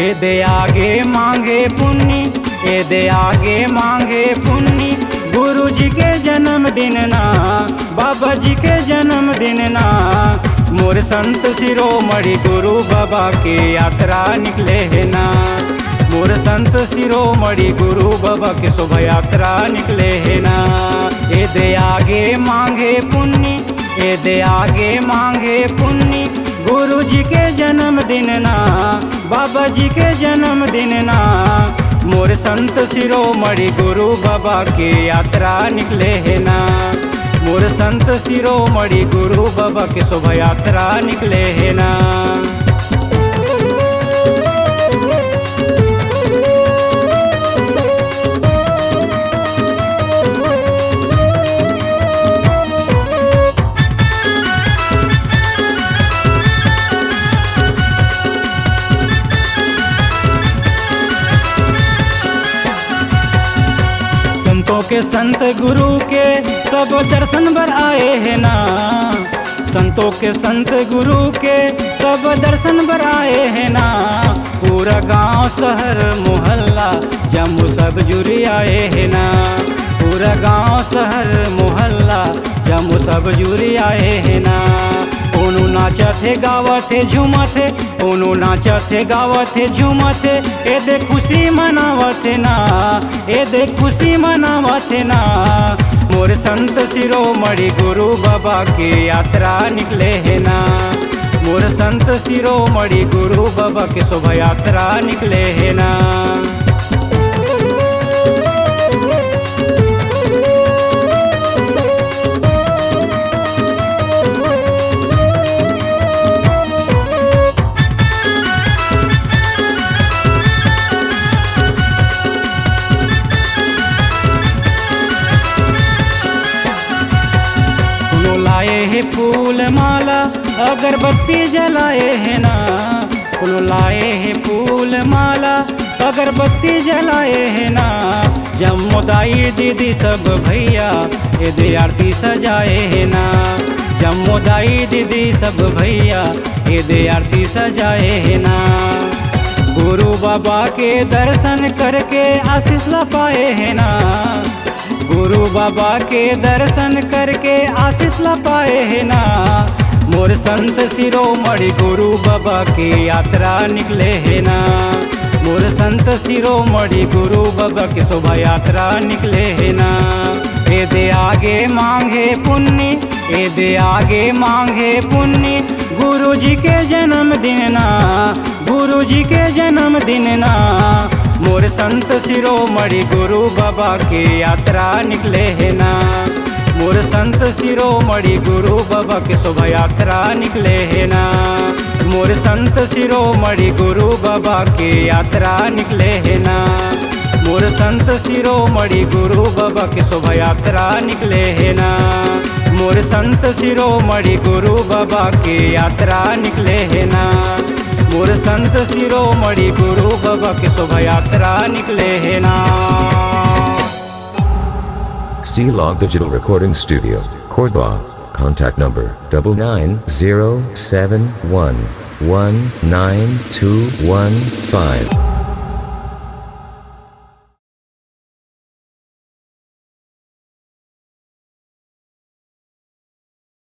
ए दे आगे मांगे पुण्य, ए दे आगे मांगे पुण्य। गुरु जी के जन्मदिन ना, बाबा जी के जन्मदिन ना। मोर संत शिरोमणि गुरु बाबा की यात्रा निकले है ना। मोर संत शिरोमणि गुरु बाबा की शोभा यात्रा निकले है ना। ए दे आगे मांगे पुण्य, ए दे आगे मांगे पुण्य। गुरु जी के जन्मदिन ना, बाबा जी के जन्मदिन ना। मोर संत शिरोमणि गुरु बाबा की यात्रा निकले है ना। मोर संत शिरोमणि गुरु बाबा की शोभा यात्रा निकले है ना। संतों के संत गुरु के सब दर्शन भर आए हैं ना। संतों के संत गुरु के सब दर्शन भर आए हैं ना। पूरा गांव शहर मोहल्ला जम्मू सब जुड़ी आए हैं ना। पूरा गांव शहर मोहल्ला जम्मू सब जुड़ी आए हैं ना। ओनू नाचत है गावत है झूमत है, ओनू नाचत है गावत है झूमत है। ए दे खुशी मनावत है ना, ए दे खुशी मनावत है ना। मोर संत शिरोमणि गुरु बाबा की यात्रा निकले है ना। मोर संत शिरोमणि गुरु बाबा की शोभा यात्रा निकले है ना। लाए है फूल माला अगरबत्ती जलाए है ना। फूल लाए है फूल माला अगरबत्ती जलाए है ना। जम्मुदाई दीदी सब भैया ए दे आरती सजाए है ना। जम्मुदाई दीदी सब भैया ए दे आरती सजाए है ना। गुरु बाबा के दर्शन करके आशीष ला पाए है ना। गुरु बाबा के दर्शन करके आशीष ला पाए है ना। मोर संत शिरोमणि गुरु बाबा की यात्रा निकले है ना। मोर संत शिरोमणि गुरु बाबा की शोभा यात्रा निकले है ना। ए दे आगे मांगे पुण्य, ए दे आगे मांगे पुण्य। गुरु जी के जन्मदिन ना, गुरु जी के जन्मदिन ना। मोर संत शिरोमणि गुरु बाबा की यात्रा निकले है ना। मोर संत शिरोमणि गुरु बाबा की शोभा यात्रा निकले है ना। मोर संत शिरोमणि गुरु बाबा की यात्रा निकले है ना। मोर संत शिरोमणि गुरु बाबा की शोभा यात्रा निकले है ना। मोर संत शिरोमणि गुरु बाबा की यात्रा निकले है ना। मोर संत शिरोमणि गुरु बाबा की शोभा यात्रा निकले है ना। C-Log Digital Recording Studio, Cordoba. Contact number 9907119215.